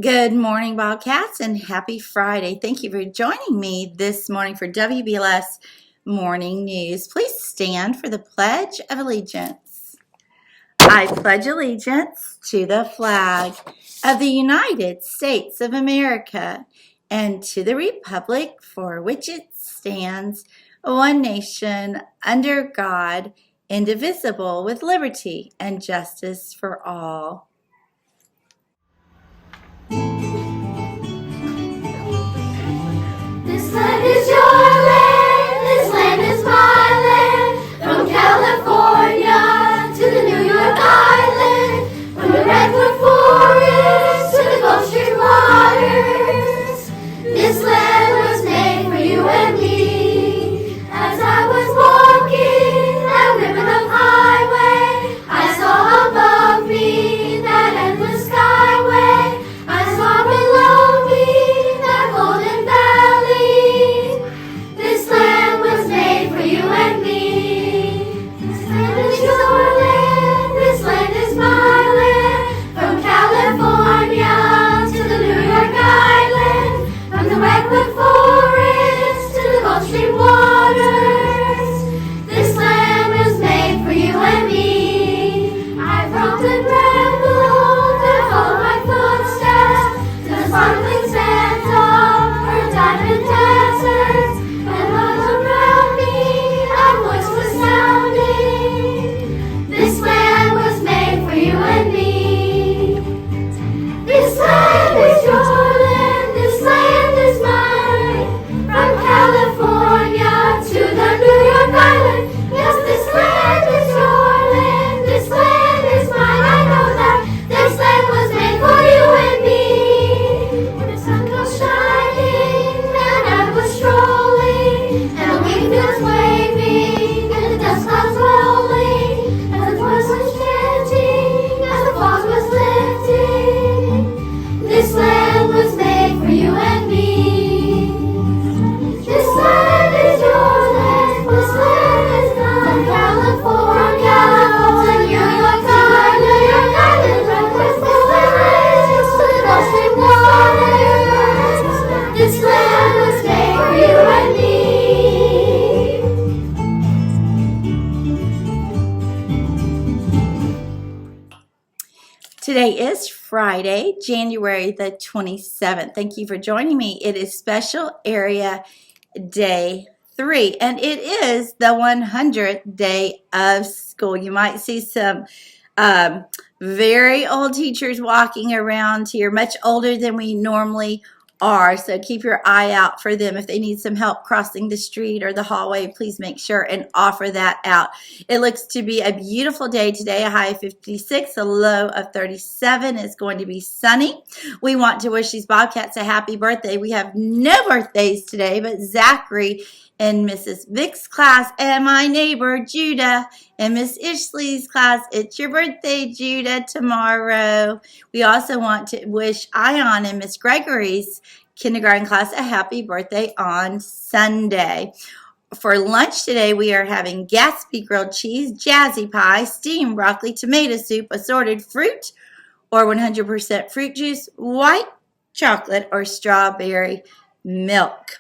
Good morning, Bobcats, and happy Friday. Thank you for joining me this morning for WBLS Morning News. Please stand for the Pledge of Allegiance. I pledge allegiance to the flag of the United States of America and to the republic for which it stands, one nation, under God, indivisible, with liberty and justice for all. This land is your land, this land is my land. From California to the New York Island, from the Redwood Forest to the Gulf Stream waters. This land was made for you and me. As I was walking that ribbon of highway, I saw above me that endless skyway. I saw below me that golden valley. This land was made for you and me. This land is your land, this land is my land. From California to the New York Island, from the Redwood Forest to the Gulf Stream waters. This land was made for you and me. I've roamed and rambled and followed my footsteps to the sparkling sands of her diamond deserts. And all around me our voice was sounding. This land was made for you and me. This land is your land, this land is mine. From California to the New York Island. Yes, this land is your land, this land is mine. I know that this land was made for you and me. When the sun goes shining and I was strolling, and the wheat fields waving and the dust clouds rolling, and the voice was chanting as the fog was lifting. This land was made for you and me. This land is your land, this land is mine. From California to New York Island, Redwood Forest to the Gulf Stream waters. This land was made for you and me. Today is Friday, January the 27th. Thank you for joining me. It is Special Area Day 3, and it is the 100th day of school. You might see some very old teachers walking around here, much older than we normally are. So keep your eye out for them. If they need some help crossing the street or the hallway, please make sure and offer that out. It looks to be a beautiful day today, a high of 56, a low of 37. It's going to be sunny. We want to wish these Bobcats a happy birthday. We have no birthdays today, but Zachary in Mrs. Vick's class and my neighbor Judah in Miss Ishley's class. It's your birthday, Judah, tomorrow. We also want to wish Ion in Miss Gregory's kindergarten class a happy birthday on Sunday. For lunch today, we are having Gatsby grilled cheese, jazzy pie, steamed broccoli, tomato soup, assorted fruit or 100% fruit juice, white chocolate, or strawberry milk.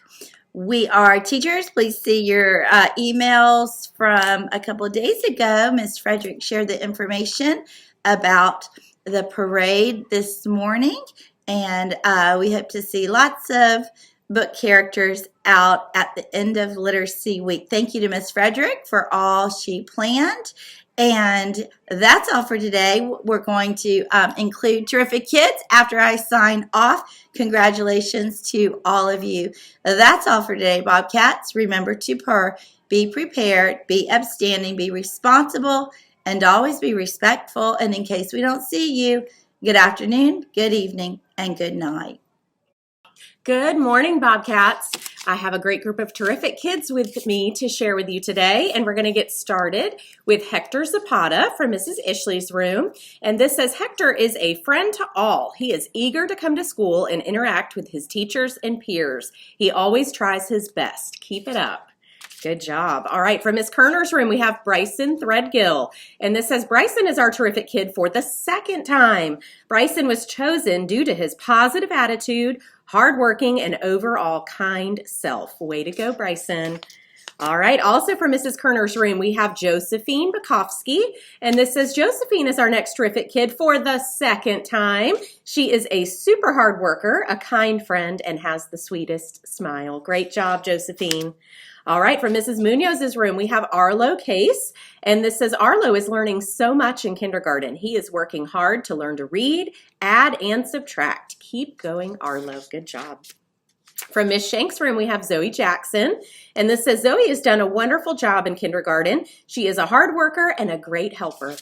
We are teachers. Please see your emails from a couple of days ago. Ms. Frederick shared the information about the parade this morning, and we hope to see lots of book characters out at the end of Literacy Week. Thank you to Ms. Frederick for all she planned. And that's all for today. We're going to include Terrific Kids after I sign off. Congratulations to all of you. That's all for today, Bobcats. Remember to purr, be prepared, be upstanding, be responsible, and always be respectful. And in case we don't see you, good afternoon, good evening, and good night. Good morning, Bobcats. I have a great group of terrific kids with me to share with you today, and we're going to get started with Hector Zapata from Mrs. Ishley's room. And this says, Hector is a friend to all. He is eager to come to school and interact with his teachers and peers. He always tries his best. Keep it up. Good job. All right, from Miss Kerner's room, we have Bryson Threadgill. And this says, Bryson is our terrific kid for the second time. Bryson was chosen due to his positive attitude, hardworking, and overall kind self. Way to go, Bryson. All right, also from Mrs. Kerner's room, we have Josephine Bukowski. And this says, Josephine is our next terrific kid for the second time. She is a super hard worker, a kind friend, and has the sweetest smile. Great job, Josephine. All right, from Mrs. Munoz's room, we have Arlo Case. And this says, Arlo is learning so much in kindergarten. He is working hard to learn to read, add, and subtract. Keep going, Arlo. Good job. From Miss Shank's room, we have Zoe Jackson. And this says, Zoe has done a wonderful job in kindergarten. She is a hard worker and a great helper.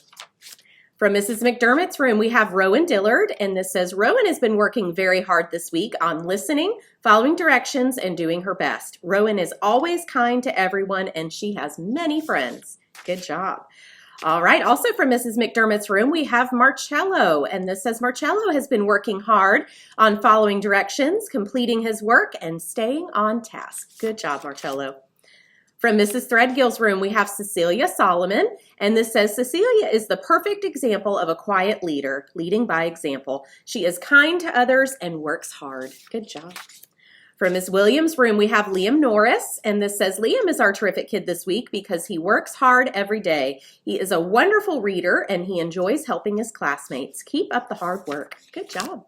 From Mrs. McDermott's room, we have Rowan Dillard. And this says, Rowan has been working very hard this week on listening, following directions, and doing her best. Rowan is always kind to everyone, and she has many friends. Good job. All right, also from Mrs. McDermott's room, we have Marcello, and this says Marcello has been working hard on following directions, completing his work, and staying on task. Good job, Marcello. From Mrs. Threadgill's room, we have Cecilia Solomon, and this says Cecilia is the perfect example of a quiet leader, leading by example. She is kind to others and works hard. Good job. From Ms. Williams' room, we have Liam Norris, and this says, Liam is our terrific kid this week because he works hard every day. He is a wonderful reader, and he enjoys helping his classmates. Keep up the hard work. Good job.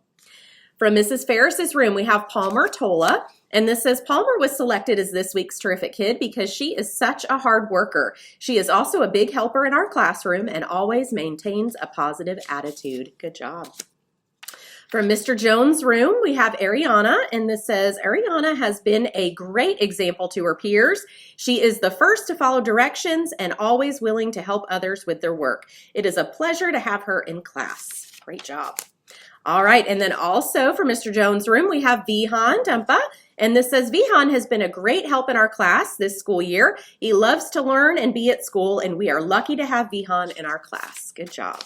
From Mrs. Ferris's room, we have Palmer Tola, and this says, Palmer was selected as this week's terrific kid because she is such a hard worker. She is also a big helper in our classroom and always maintains a positive attitude. Good job. From Mr. Jones' room, we have Ariana, and this says, Ariana has been a great example to her peers. She is the first to follow directions and always willing to help others with their work. It is a pleasure to have her in class. Great job. All right, and then also from Mr. Jones' room, we have Vihan Dumpa, and this says, Vihan has been a great help in our class this school year. He loves to learn and be at school, and we are lucky to have Vihan in our class. Good job.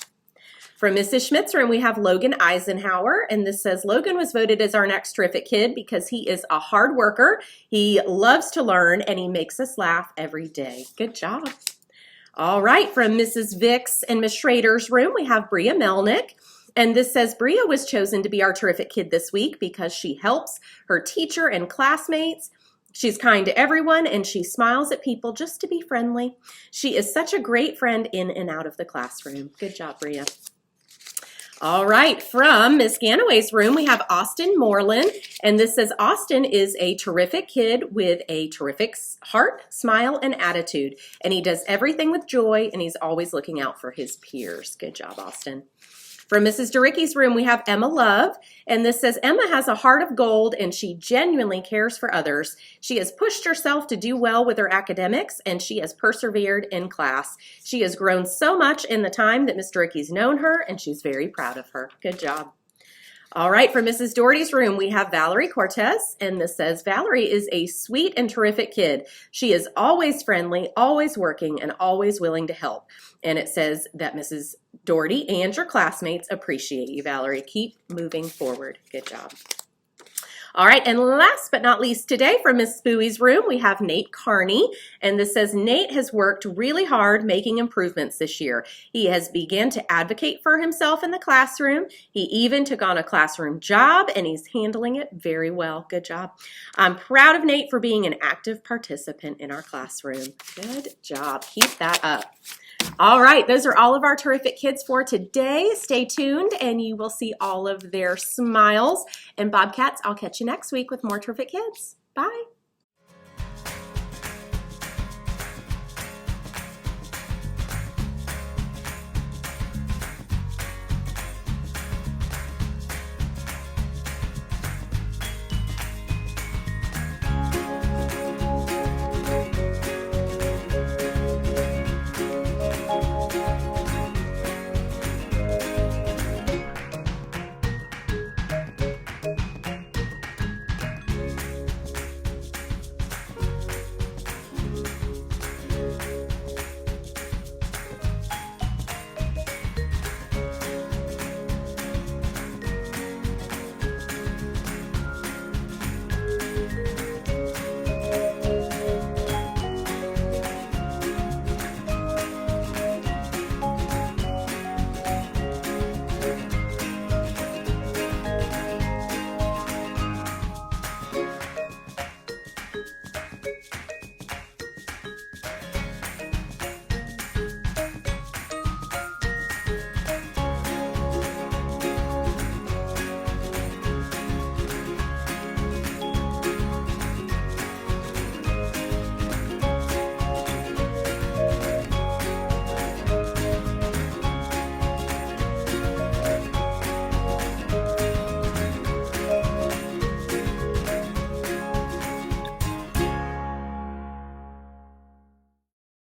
From Mrs. Schmidt's room, we have Logan Eisenhower, and this says, Logan was voted as our next terrific kid because he is a hard worker, he loves to learn, and he makes us laugh every day. Good job. All right, from Mrs. Vicks and Miss Schrader's room, we have Bria Melnick, and this says, Bria was chosen to be our terrific kid this week because she helps her teacher and classmates. She's kind to everyone, and she smiles at people just to be friendly. She is such a great friend in and out of the classroom. Good job, Bria. All right, from Miss Ganaway's room, we have Austin Moreland, and this says Austin is a terrific kid with a terrific heart, smile, and attitude, and he does everything with joy, and he's always looking out for his peers. Good job, Austin. From Mrs. Duricky's room, we have Emma Love, and this says Emma has a heart of gold, and she genuinely cares for others. She has pushed herself to do well with her academics, and she has persevered in class. She has grown so much in the time that Miss Duricky's known her, and she's very proud of her. Good job. All right, from Mrs. Doherty's room, we have Valerie Cortez, and this says, Valerie is a sweet and terrific kid. She is always friendly, always working, and always willing to help. And it says that Mrs. Doherty and your classmates appreciate you, Valerie. Keep moving forward. Good job. All right, and last but not least today from Miss Spooey's room, we have Nate Carney, and this says Nate has worked really hard making improvements this year. He has begun to advocate for himself in the classroom. He even took on a classroom job, and he's handling it very well. Good job. I'm proud of Nate for being an active participant in our classroom. Good job. Keep that up. All right, those are all of our terrific kids for today. Stay tuned and you will see all of their smiles. And Bobcats, I'll catch you next week with more terrific kids. Bye.